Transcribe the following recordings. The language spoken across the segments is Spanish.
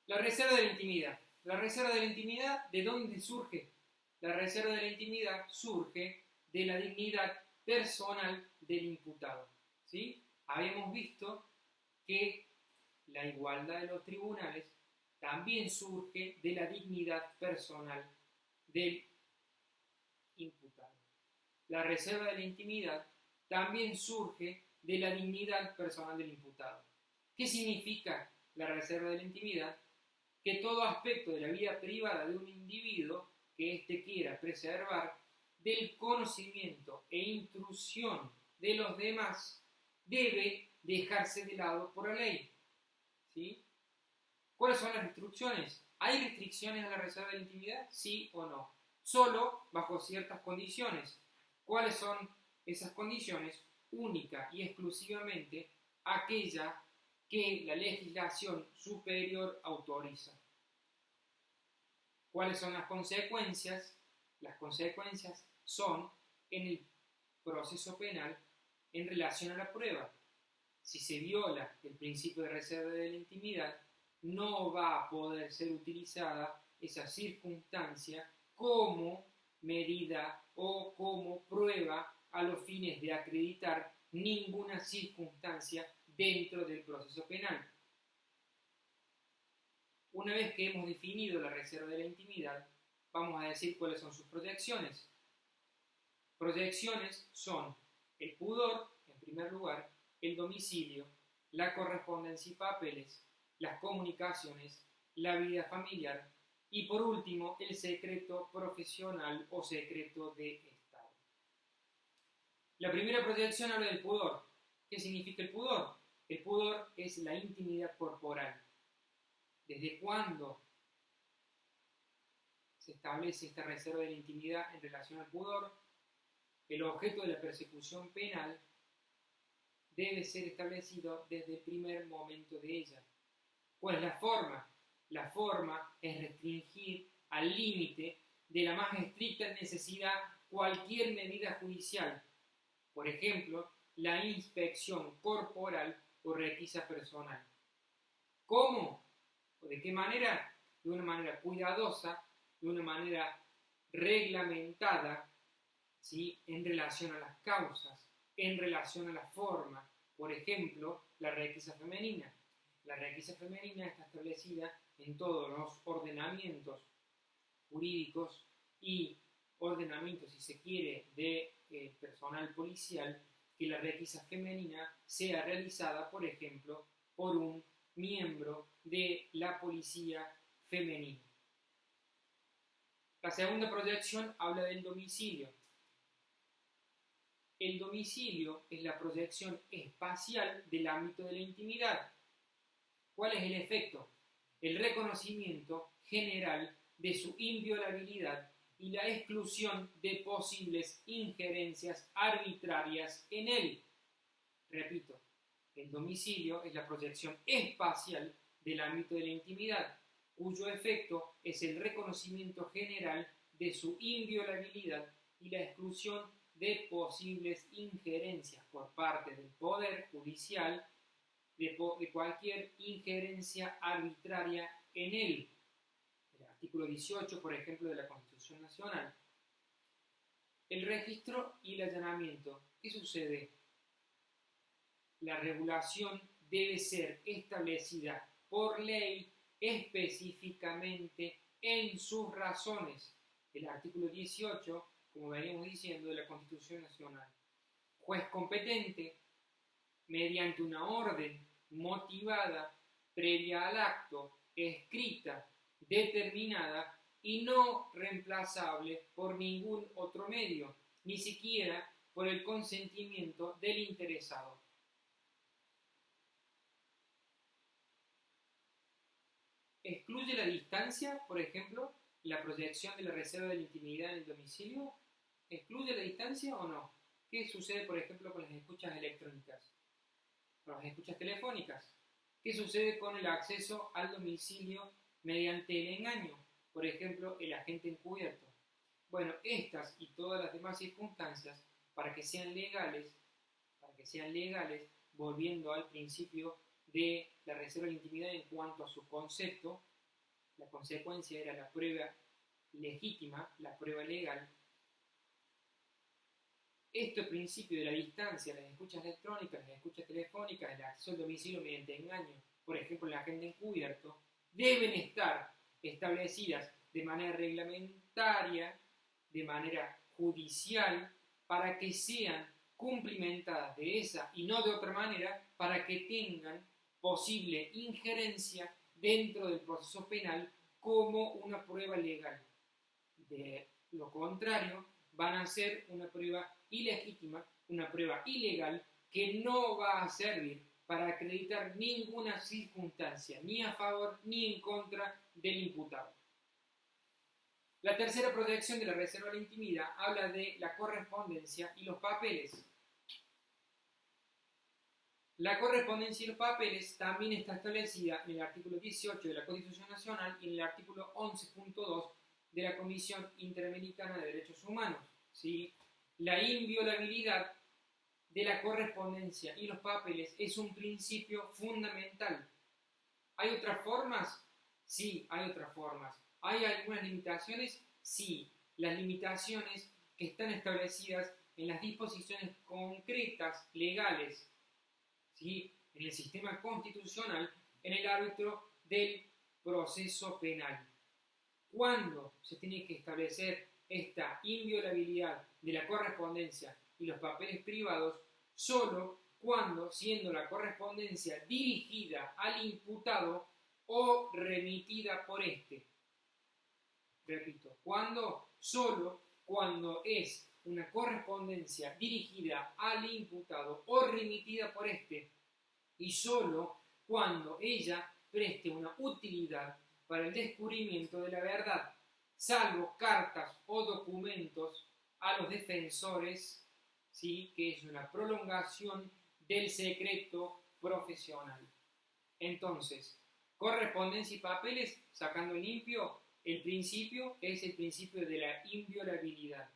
La reserva de la intimidad. La reserva de la intimidad, ¿de dónde surge? La reserva de la intimidad surge de la dignidad personal del imputado. ¿Sí? Habíamos visto que la igualdad de los tribunales también surge de la dignidad personal del imputado. La reserva de la intimidad también surge de la dignidad personal del imputado. ¿Qué significa la reserva de la intimidad? Que todo aspecto de la vida privada de un individuo que éste quiera preservar del conocimiento e intrusión de los demás debe dejarse de lado por la ley. ¿Sí? ¿Cuáles son las restricciones? ¿Hay restricciones a la reserva de la intimidad? Sí o no. Solo bajo ciertas condiciones. ¿Cuáles son esas condiciones? Única y exclusivamente aquella que la legislación superior autoriza. ¿Cuáles son las consecuencias? Las consecuencias son en el proceso penal en relación a la prueba. Si se viola el principio de reserva de la intimidad, no va a poder ser utilizada esa circunstancia como medida o como prueba a los fines de acreditar ninguna circunstancia dentro del proceso penal. Una vez que hemos definido la reserva de la intimidad, vamos a decir cuáles son sus proyecciones. Proyecciones son el pudor, en primer lugar, el domicilio, la correspondencia y papeles, las comunicaciones, la vida familiar y, por último, el secreto profesional o secreto de Estado. La primera proyección habla del pudor. ¿Qué significa el pudor? El pudor es la intimidad corporal. ¿Desde cuándo se establece esta reserva de la intimidad en relación al pudor? El objeto de la persecución penal debe ser establecido desde el primer momento de ella. ¿Cuál es la forma? La forma es restringir al límite de la más estricta necesidad cualquier medida judicial. Por ejemplo, la inspección corporal o requisa personal. ¿Cómo? ¿De qué manera? De una manera cuidadosa, de una manera reglamentada, ¿sí? En relación a las causas, en relación a la forma. Por ejemplo, la requisa femenina. La requisa femenina está establecida en todos los ordenamientos jurídicos y ordenamientos, si se quiere, de personal policial, que la requisa femenina sea realizada, por ejemplo, por un miembro de la policía femenina. La segunda proyección habla del domicilio. El domicilio es la proyección espacial del ámbito de la intimidad. ¿Cuál es el efecto? El reconocimiento general de su inviolabilidad y la exclusión de posibles injerencias arbitrarias en él. Repito, el domicilio es la proyección espacial del ámbito de la intimidad, cuyo efecto es el reconocimiento general de su inviolabilidad y la exclusión de posibles injerencias por parte del Poder Judicial de cualquier injerencia arbitraria en él. El artículo 18, por ejemplo, de la Constitución Nacional. El registro y el allanamiento. ¿Qué sucede? La regulación debe ser establecida por ley específicamente en sus razones. El artículo 18, como veníamos diciendo, de la Constitución Nacional. Juez competente, mediante una orden motivada, previa al acto, escrita, determinada y no reemplazable por ningún otro medio, ni siquiera por el consentimiento del interesado. ¿Excluye la distancia, por ejemplo, la proyección de la reserva de la intimidad en el domicilio? ¿Excluye la distancia o no? ¿Qué sucede, por ejemplo, con las escuchas electrónicas? Con las escuchas telefónicas. ¿Qué sucede con el acceso al domicilio mediante el engaño? Por ejemplo, el agente encubierto. Bueno, estas y todas las demás circunstancias, para que sean legales, volviendo al principio de la reserva de la intimidad en cuanto a su concepto, la consecuencia era la prueba legítima, la prueba legal. Este principio de la distancia, las escuchas electrónicas, las escuchas telefónicas, el acceso al domicilio mediante engaño, por ejemplo, la agenda encubierto, deben estar establecidas de manera reglamentaria, de manera judicial, para que sean cumplimentadas de esa y no de otra manera, para que tengan posible injerencia dentro del proceso penal como una prueba legal. De lo contrario, van a ser una prueba ilegítima, una prueba ilegal que no va a servir para acreditar ninguna circunstancia, ni a favor ni en contra del imputado. La tercera protección de la reserva de la intimidad habla de la correspondencia y los papeles. La correspondencia y los papeles también está establecida en el artículo 18 de la Constitución Nacional y en el artículo 11.2 de la Comisión Interamericana de Derechos Humanos. ¿Sí? La inviolabilidad de la correspondencia y los papeles es un principio fundamental. ¿Hay otras formas? Sí, hay otras formas. ¿Hay algunas limitaciones? Sí. Las limitaciones que están establecidas en las disposiciones concretas, legales, ¿sí? En el sistema constitucional, en el ámbito del proceso penal. ¿Cuándo se tiene que establecer esta inviolabilidad de la correspondencia y los papeles privados? Solo cuando, siendo la correspondencia dirigida al imputado o remitida por éste. Repito, ¿cuándo? Solo cuando es una correspondencia dirigida al imputado o remitida por éste, y solo cuando ella preste una utilidad para el descubrimiento de la verdad, salvo cartas o documentos a los defensores, ¿sí? Que es una prolongación del secreto profesional. Entonces, correspondencia y papeles, sacando limpio, el principio es el principio de la inviolabilidad.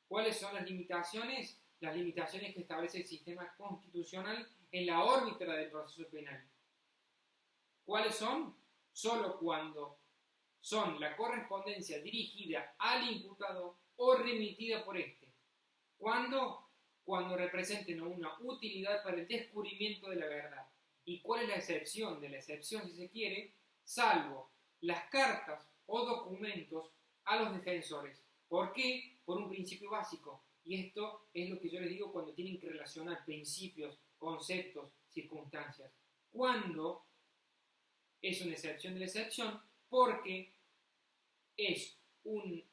¿Cuáles son las limitaciones? Las limitaciones que establece el sistema constitucional en la órbita del proceso penal. ¿Cuáles son? Solo cuando son la correspondencia dirigida al imputado o remitida por éste. ¿Cuándo? Cuando representen una utilidad para el descubrimiento de la verdad. ¿Y cuál es la excepción? De la excepción, si se quiere, salvo las cartas o documentos a los defensores. ¿Por qué? Por un principio básico. Y esto es lo que yo les digo cuando tienen que relacionar principios, conceptos, circunstancias. ¿Cuándo es una excepción de la excepción? Porque es un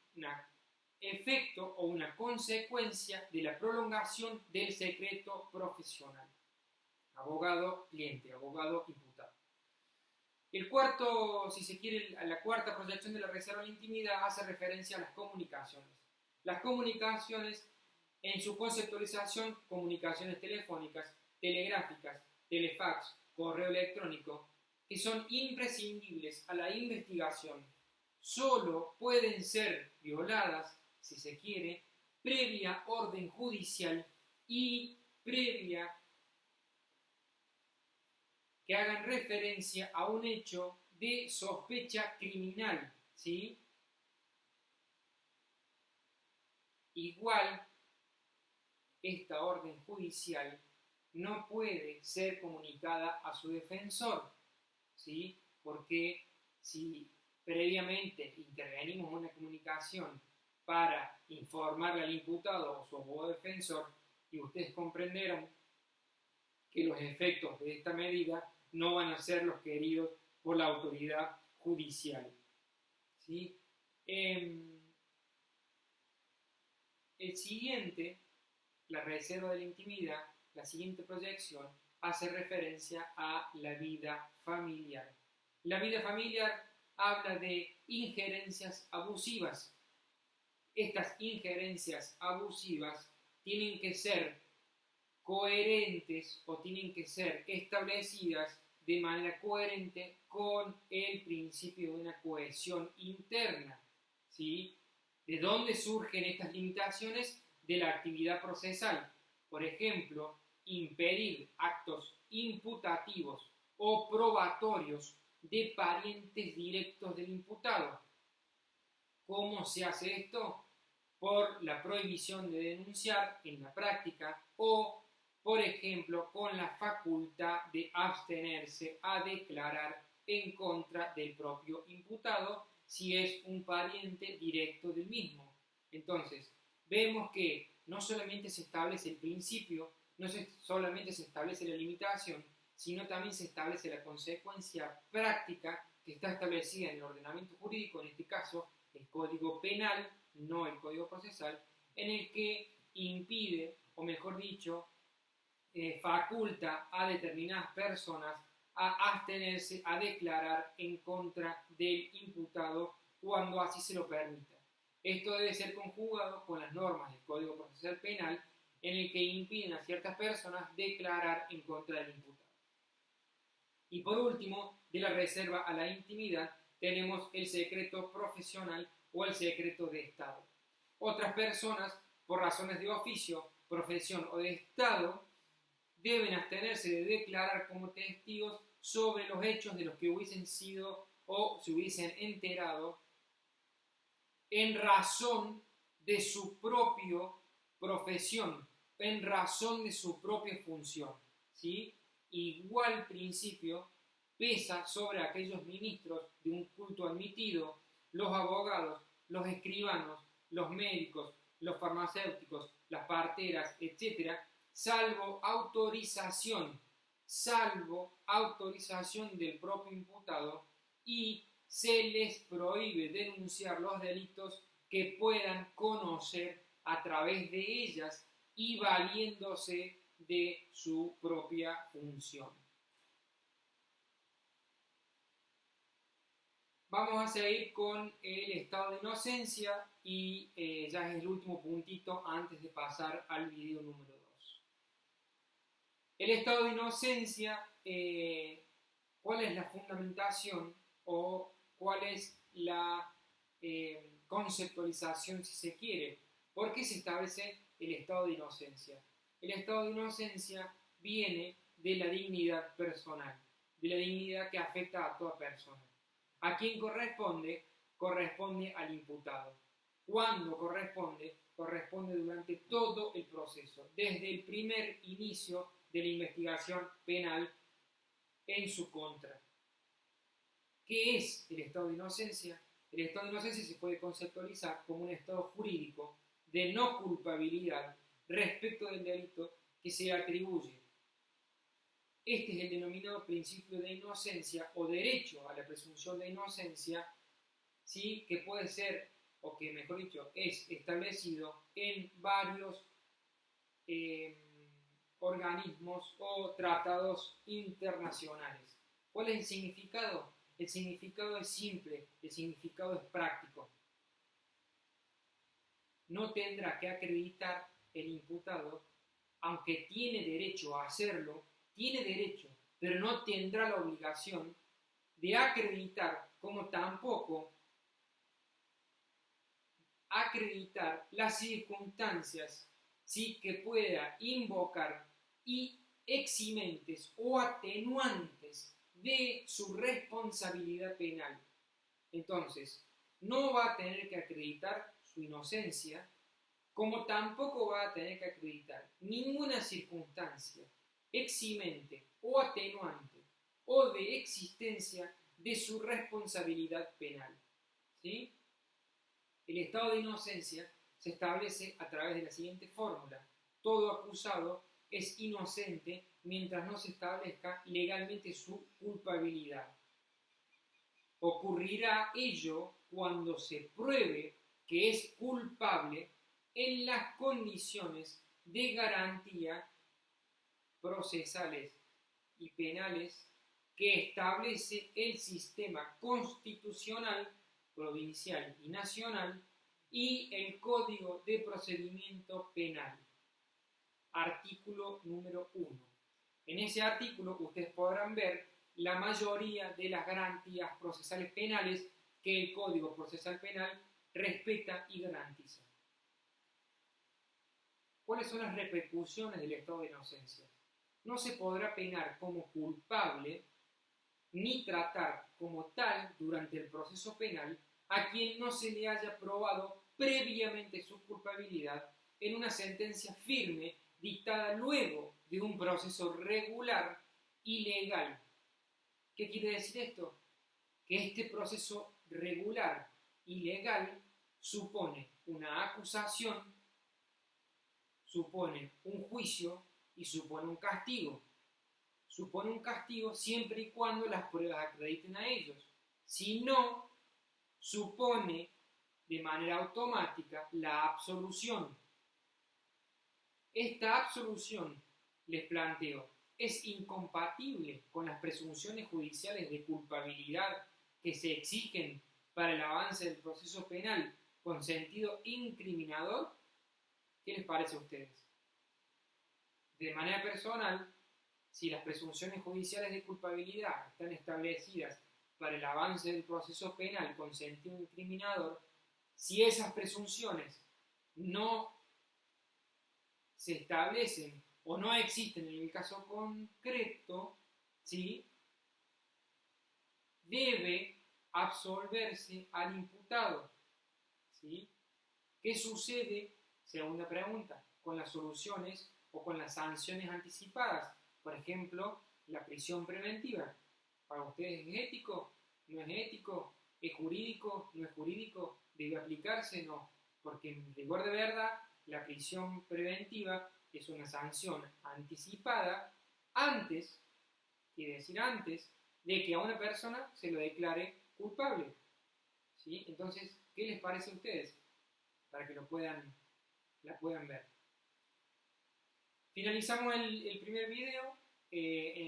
efecto o una consecuencia de la prolongación del secreto profesional. Abogado, cliente, abogado, imputado. El cuarto, si se quiere, la cuarta protección de la reserva de la intimidad hace referencia a las comunicaciones. Las comunicaciones, en su conceptualización, comunicaciones telefónicas, telegráficas, telefax, correo electrónico, que son imprescindibles a la investigación, solo pueden ser violadas, si se quiere, previa orden judicial y previa que hagan referencia a un hecho de sospecha criminal, ¿sí? Igual, esta orden judicial no puede ser comunicada a su defensor, ¿sí? Porque si previamente intervenimos en una comunicación para informarle al imputado o su abogado defensor, y ustedes comprenderán que los efectos de esta medida no van a ser los queridos por la autoridad judicial, ¿sí? El siguiente, la reserva de la intimidad, la siguiente proyección, hace referencia a la vida familiar. La vida familiar habla de injerencias abusivas. Estas injerencias abusivas tienen que ser coherentes o tienen que ser establecidas de manera coherente con el principio de una cohesión interna, ¿sí? ¿De dónde surgen estas limitaciones? De la actividad procesal. Por ejemplo, impedir actos imputativos o probatorios de parientes directos del imputado. ¿Cómo se hace esto? Por la prohibición de denunciar en la práctica o, por ejemplo, con la facultad de abstenerse a declarar en contra del propio imputado si es un pariente directo del mismo. Entonces, vemos que no solamente se establece el principio, solamente se establece la limitación, sino también se establece la consecuencia práctica que está establecida en el ordenamiento jurídico, en este caso el Código Penal, no el Código Procesal, en el que impide, o mejor dicho, faculta a determinadas personas a abstenerse a declarar en contra del imputado cuando así se lo permita. Esto debe ser conjugado con las normas del Código Procesal Penal en el que impiden a ciertas personas declarar en contra del imputado. Y por último, de la reserva a la intimidad, tenemos el secreto profesional o el secreto de Estado. Otras personas, por razones de oficio, profesión o de Estado, deben abstenerse de declarar como testigos sobre los hechos de los que hubiesen sido o se hubiesen enterado en razón de su propia profesión, en razón de su propia función, ¿sí? Igual principio pesa sobre aquellos ministros de un culto admitido, los abogados, los escribanos, los médicos, los farmacéuticos, las parteras, etc., salvo autorización del propio imputado, y se les prohíbe denunciar los delitos que puedan conocer a través de ellas y valiéndose de su propia función. Vamos a seguir con el estado de inocencia y ya es el último puntito antes de pasar al video número 2. El estado de inocencia, ¿cuál es la fundamentación o cuál es la conceptualización, si se quiere? ¿Por qué se establece el estado de inocencia? El estado de inocencia viene de la dignidad personal, de la dignidad que afecta a toda persona. ¿A quién corresponde? Corresponde al imputado. ¿Cuándo corresponde? Corresponde durante todo el proceso, desde el primer inicio de la investigación penal en su contra. ¿Qué es el estado de inocencia? El estado de inocencia se puede conceptualizar como un estado jurídico de no culpabilidad respecto del delito que se le atribuye. Este es el denominado principio de inocencia o derecho a la presunción de inocencia, ¿sí? Que puede ser, o que mejor dicho, es establecido en varios organismos o tratados internacionales. ¿Cuál es el significado? El significado es simple, el significado es práctico. No tendrá que acreditar el imputado, aunque tiene derecho a hacerlo, tiene derecho, pero no tendrá la obligación de acreditar, como tampoco acreditar las circunstancias, ¿sí?, que pueda invocar y eximentes o atenuantes de su responsabilidad penal. Entonces, no va a tener que acreditar su inocencia, como tampoco va a tener que acreditar ninguna circunstancia eximente o atenuante o de existencia de su responsabilidad penal, ¿sí? El estado de inocencia se establece a través de la siguiente fórmula: todo acusado es inocente mientras no se establezca legalmente su culpabilidad. Ocurrirá ello cuando se pruebe que es culpable en las condiciones de garantía procesales y penales que establece el sistema constitucional, provincial y nacional y el Código de Procedimiento Penal. Artículo número 1. En ese artículo ustedes podrán ver la mayoría de las garantías procesales penales que el Código Procesal Penal respeta y garantiza. ¿Cuáles son las repercusiones del estado de inocencia? No se podrá penar como culpable ni tratar como tal durante el proceso penal a quien no se le haya probado previamente su culpabilidad en una sentencia firme dictada luego de un proceso regular y legal. ¿Qué quiere decir esto? Que este proceso regular y legal supone una acusación, supone un juicio y supone un castigo. Supone un castigo siempre y cuando las pruebas acrediten a ellos. Si no, supone de manera automática la absolución. Esta absolución, les planteo, es incompatible con las presunciones judiciales de culpabilidad que se exigen para el avance del proceso penal con sentido incriminador. ¿Qué les parece a ustedes? De manera personal, si las presunciones judiciales de culpabilidad están establecidas para el avance del proceso penal con sentido incriminador, si esas presunciones no se establecen o no existen en el caso concreto, ¿sí?, debe absolverse al imputado, ¿sí? ¿Qué sucede, segunda pregunta, con las soluciones o con las sanciones anticipadas? Por ejemplo, la prisión preventiva. ¿Para ustedes es ético? ¿No es ético? ¿Es jurídico? ¿No es jurídico? ¿Debe aplicarse? No. Porque en rigor de verdad, la prisión preventiva es una sanción anticipada antes, quiere decir antes, de que a una persona se lo declare culpable, ¿sí? Entonces, ¿qué les parece a ustedes? Para que la puedan ver. Finalizamos el primer video.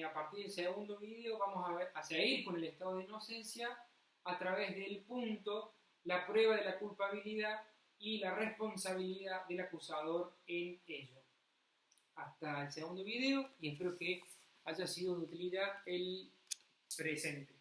A partir del segundo video vamos a seguir con el estado de inocencia a través del punto, la prueba de la culpabilidad y la responsabilidad del acusador en ello. Hasta el segundo video y espero que haya sido de utilidad el presente.